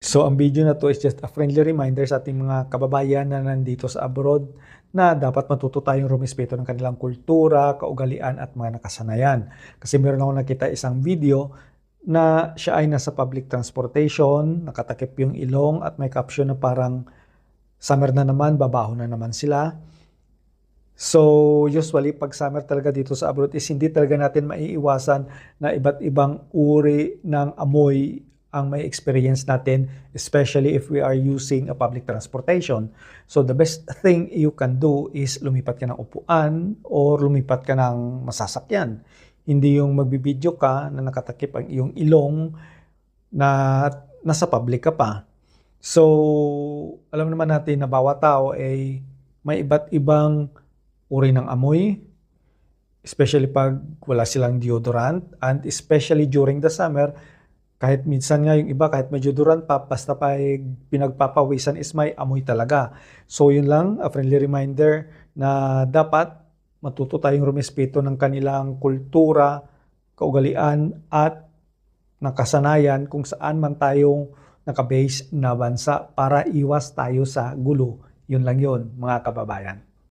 So ang video na to is just a friendly reminder sa ating mga kababayan na nandito sa abroad na dapat matuto tayong rumispeto ng kanilang kultura, kaugalian at mga nakasanayan. Kasi meron ako nakita isang video na siya ay nasa public transportation, nakatakip yung ilong at may caption na parang summer na naman, babaho na naman sila. So usually pag summer talaga dito sa abroad is hindi talaga natin maiiwasan na iba't ibang uri ng amoy ang may experience natin, especially if we are using a public transportation. So the best thing you can do is lumipat ka ng upuan or lumipat ka ng masasakyan. Hindi yung magbibideo ka na nakatakip ang iyong ilong na nasa public ka pa. So alam naman natin na bawat tao ay may iba't ibang uri ng amoy, especially pag wala silang deodorant, and especially during the summer, kahit minsan nga yung iba, kahit may deodorant pa, basta pa pinagpapawisan is may amoy talaga. So yun lang, a friendly reminder na dapat matuto tayong rumispeto ng kanilang kultura, kaugalian at nakasanayan kung saan man tayong nakabase na bansa para iwas tayo sa gulo. Yun lang yun, mga kababayan.